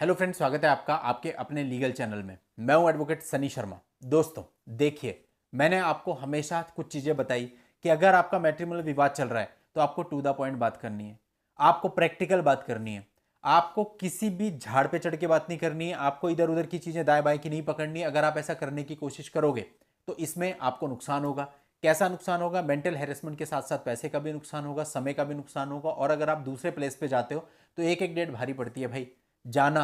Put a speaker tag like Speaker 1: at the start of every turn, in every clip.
Speaker 1: Hello friends, स्वागत है आपका आपके अपने लीगल चैनल में। मैं हूं एडवोकेट सनी शर्मा। दोस्तों देखिए, मैंने आपको हमेशा कुछ चीज़ें बताई कि अगर आपका मैट्रिमोनियल विवाद चल रहा है तो आपको टू द पॉइंट बात करनी है, आपको प्रैक्टिकल बात करनी है, आपको किसी भी झाड़ पे चढ़ के बात नहीं करनी है, आपको इधर उधर की चीज़ें दाएं बाएं की नहीं पकड़नी है। अगर आप ऐसा करने की कोशिश करोगे तो इसमें आपको नुकसान होगा। कैसा नुकसान होगा? मेंटल हैरेसमेंट के साथ साथ पैसे का भी नुकसान होगा, समय का भी नुकसान होगा। और अगर आप दूसरे प्लेस पे जाते हो तो एक एक डेट भारी पड़ती है भाई। जाना,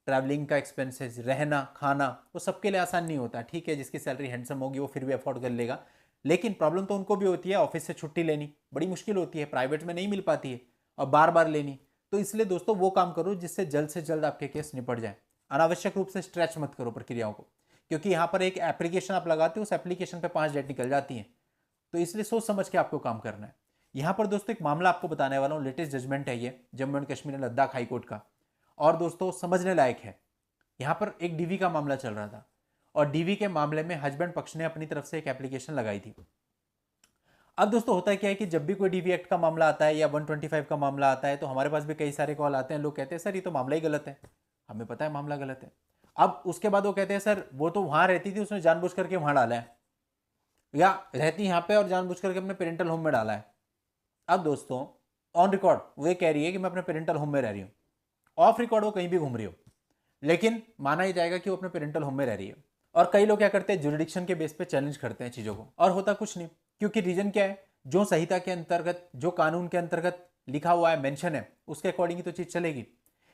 Speaker 1: ट्रैवलिंग का एक्सपेंसेस, रहना, खाना, वो सबके लिए आसान नहीं होता। ठीक है, जिसकी सैलरी हैंडसम होगी वो फिर भी अफोर्ड कर लेगा, लेकिन प्रॉब्लम तो उनको भी होती है। ऑफिस से छुट्टी लेनी बड़ी मुश्किल होती है, प्राइवेट में नहीं मिल पाती है, और बार बार लेनी। तो इसलिए दोस्तों वो काम करो जिससे जल्द से जल्द आपके केस निपट जाए। अनावश्यक रूप से स्ट्रेच मत करो प्रक्रियाओं को, क्योंकि यहाँ पर एक एप्लीकेशन आप लगाते हो, उस एप्लीकेशन पे 5 डेट निकल जाती हैं। तो इसलिए सोच समझ के आपको काम करना है। यहाँ पर दोस्तों एक मामला आपको बताने वाला हूँ, लेटेस्ट जजमेंट है ये, Jammu and Kashmir and Ladakh high court का। और दोस्तों समझने लायक है। यहाँ पर एक डीवी का मामला चल रहा था, और डीवी के मामले में हस्बैंड पक्ष ने अपनी तरफ से एक एप्लीकेशन लगाई थी। अब दोस्तों होता है क्या है कि जब भी कोई डीवी एक्ट का मामला आता है या 125 का मामला आता है तो हमारे पास भी कई सारे कॉल आते हैं। लोग कहते हैं सर ये तो मामला ही गलत है, हमें पता है मामला गलत है। अब उसके बाद वो कहते हैं सर वो तो वहां रहती थी, उसने जानबूझ करके वहां डाला है, या रहती यहाँ पे और जानबूझ करके अपने पेरेंटल होम में डाला है। अब दोस्तों ऑन रिकॉर्ड वो ये कह रही है कि मैं अपने पेरेंटल होम में रह रही हूँ, ऑफ रिकॉर्ड वो कहीं भी घूम रही हो, लेकिन माना ही जाएगा कि वो अपने पेरेंटल होम में रह रही है। और कई लोग क्या करते हैं, जुरिडिक्शन के बेस पे चैलेंज करते हैं चीज़ों को, और होता कुछ नहीं। क्योंकि रीजन क्या है, जो संहिता के अंतर्गत, जो कानून के अंतर्गत लिखा हुआ है, मेंशन है, उसके अकॉर्डिंग ही तो चीज़ चलेगी।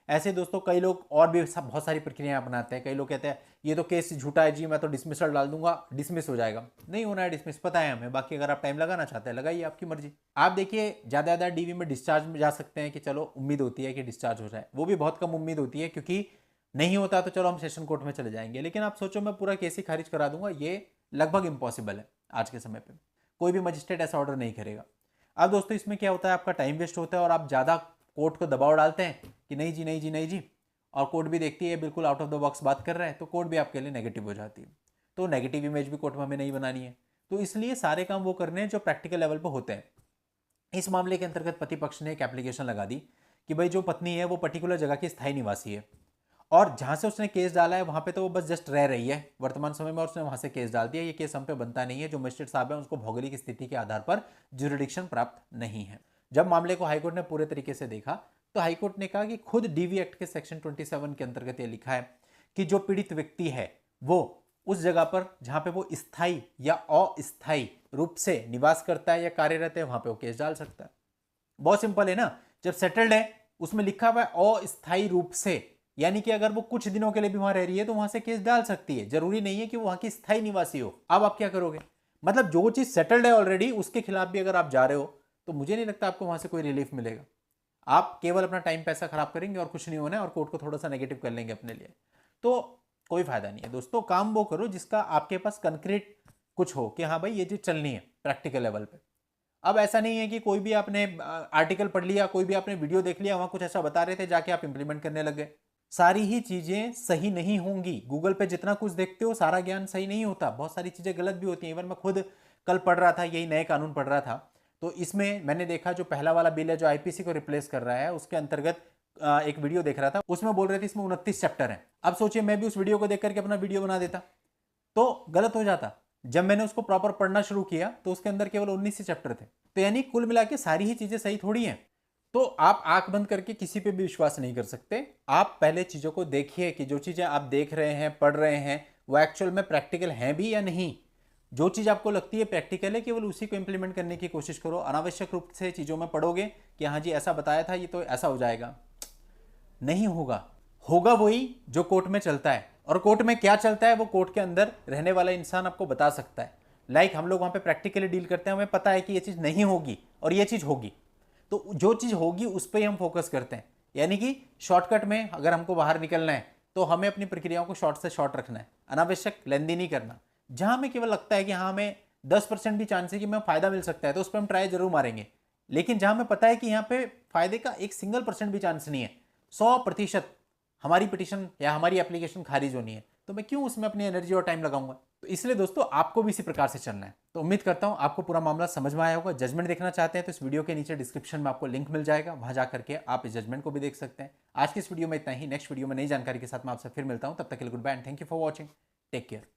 Speaker 1: ऐसे दोस्तों कई लोग और भी बहुत सारी प्रक्रियाएं अपनाते हैं। कई लोग कहते हैं ये तो केस झूठा है जी, मैं तो डिसमिसल डाल दूंगा, डिसमिस हो जाएगा। नहीं होना है डिसमिस, पता है हमें। बाकी अगर आप टाइम लगाना चाहते हैं लगाइए, आपकी मर्जी। आप देखिए ज़्यादा ज़्यादा डीवी में डिस्चार्ज में जा सकते हैं कि चलो उम्मीद होती है कि डिस्चार्ज हो जाए, वो भी बहुत कम उम्मीद होती है, क्योंकि नहीं होता तो चलो हम सेशन कोर्ट में चले जाएंगे। लेकिन आप सोचो मैं पूरा केस ही खारिज करा दूंगा, ये लगभग इंपॉसिबल है आज के समय पे। कोई भी मजिस्ट्रेट ऐसा ऑर्डर नहीं करेगा। अब दोस्तों इसमें क्या होता है, आपका टाइम वेस्ट होता है और आप ज़्यादा कोर्ट को दबाव डालते हैं कि नहीं जी, नहीं जी, नहीं जी, और कोर्ट भी देखती है बिल्कुल आउट ऑफ द बॉक्स बात कर रहे हैं, तो कोर्ट भी आपके लिए नेगेटिव हो जाती है। तो नेगेटिव इमेज भी कोर्ट में हमें नहीं बनानी है। तो इसलिए सारे काम वो करने हैं जो प्रैक्टिकल लेवल पर होते हैं। इस मामले के अंतर्गत पति पक्ष ने एक एप्लीकेशन लगा दी कि भाई जो पत्नी है वो पर्टिकुलर जगह की स्थायी निवासी है, और जहां से उसने केस डाला है वहां पे तो वो बस जस्ट रह रही है वर्तमान समय में, और उसने वहां से केस डाल दिया। ये केस हम पे बनता नहीं है। जो मजिस्ट्रेट साहब है उसको भौगोलिक स्थिति के आधार पर जुरिडिक्शन प्राप्त नहीं है। जब मामले को हाईकोर्ट ने पूरे तरीके से देखा तो हाईकोर्ट ने कहा कि खुद डीवी एक्ट के सेक्शन 27 के अंतर्गत ये लिखा है कि जो पीड़ित व्यक्ति है वो उस जगह पर जहां पे वो स्थायी या अस्थायी रूप से निवास करता है या कार्यरत है, वहां पे वो केस डाल सकता है। बहुत सिंपल है ना। जब सेटल्ड है उसमें लिखा हुआ है अस्थायी रूप से, यानी कि अगर वो कुछ दिनों के लिए भी वहां रह रही है तो वहां से केस डाल सकती है। जरूरी नहीं है कि वो वहां की स्थायी निवासी हो। अब आप क्या करोगे? मतलब जो चीज सेटल्ड है ऑलरेडी उसके खिलाफ भी अगर आप जा रहे हो तो मुझे नहीं लगता आपको वहां से कोई रिलीफ मिलेगा। आप केवल अपना टाइम पैसा खराब करेंगे और कुछ नहीं होना है, और कोर्ट को थोड़ा सा नेगेटिव कर लेंगे अपने लिए। तो कोई फायदा नहीं है दोस्तों। काम वो करो जिसका आपके पास कंक्रीट कुछ हो कि हाँ भाई ये चीज चलनी है प्रैक्टिकल लेवल पे। अब ऐसा नहीं है कि कोई भी आपने आर्टिकल पढ़ लिया, कोई भी आपने वीडियो देख लिया, वहां कुछ ऐसा बता रहे थे, जाके आप इंप्लीमेंट करने लग गए। सारी ही चीजें सही नहीं होंगी। गूगल पे जितना कुछ देखते हो सारा ज्ञान सही नहीं होता, बहुत सारी चीजें गलत भी होती हैं। इवन मैं खुद कल पढ़ रहा था, यही नए कानून पढ़ रहा था, तो इसमें मैंने देखा जो पहला वाला बिल है जो आईपीसी को रिप्लेस कर रहा है, उसके अंतर्गत एक वीडियो देख रहा था, उसमें बोल रहे थे इसमें 29 चैप्टर है। अब सोचिए मैं भी उस वीडियो को देख करके अपना वीडियो बना देता तो गलत हो जाता। जब मैंने उसको प्रॉपर पढ़ना शुरू किया तो उसके अंदर केवल 19 ही चैप्टर थे। तो यानी कुल मिला के सारी ही चीजें सही थोड़ी हैं। तो आप आंख बंद करके किसी पे भी विश्वास नहीं कर सकते। आप पहले चीजों को देखिए कि जो चीजें आप देख रहे हैं, पढ़ रहे हैं, वो एक्चुअल में प्रैक्टिकल हैं भी या नहीं। जो चीज आपको लगती है प्रैक्टिकल है, केवल उसी को इंप्लीमेंट करने की कोशिश करो। अनावश्यक रूप से चीजों में पढ़ोगे कि हाँ जी ऐसा बताया था, ये तो ऐसा हो जाएगा, नहीं होगा। होगा वही जो कोर्ट में चलता है, और कोर्ट में क्या चलता है वो कोर्ट के अंदर रहने वाला इंसान आपको बता सकता है। लाइक हम लोग वहां पे प्रैक्टिकली डील करते हैं, हमें पता है कि ये चीज नहीं होगी और ये चीज होगी, तो जो चीज होगी उस पर ही हम फोकस करते हैं। यानी कि शॉर्टकट में अगर हमको बाहर निकलना है तो हमें अपनी प्रक्रियाओं को शॉर्ट से शॉर्ट रखना है, अनावश्यक लेंदी नहीं करना। जहां हमें केवल लगता है कि हाँ हमें 10% भी चांस है कि हमें फायदा मिल सकता है तो उस पर हम ट्राई जरूर मारेंगे। लेकिन जहां हमें पता है कि यहाँ पे फायदे का एक सिंगल % भी चांस नहीं है, 100% हमारी पिटीशन या हमारी एप्लीकेशन खारिज होनी है, तो मैं क्यों उसमें अपनी एनर्जी और टाइम लगाऊंगा। तो इसलिए दोस्तों आपको भी इसी प्रकार से चलना है। तो उम्मीद करता हूं आपको पूरा मामला समझ में आया होगा। जजमेंट देखना चाहते हैं तो इस वीडियो के नीचे डिस्क्रिप्शन में आपको लिंक मिल जाएगा, वहां जाकर के आप इस जजमेंट को भी देख सकते हैं। आज की इस वीडियो में इतना ही। नेक्स्ट वीडियो में नई जानकारी के साथ मैं आपसे फिर मिलता हूं। तब तक के लिए goodbye and thank you for watching. Take care.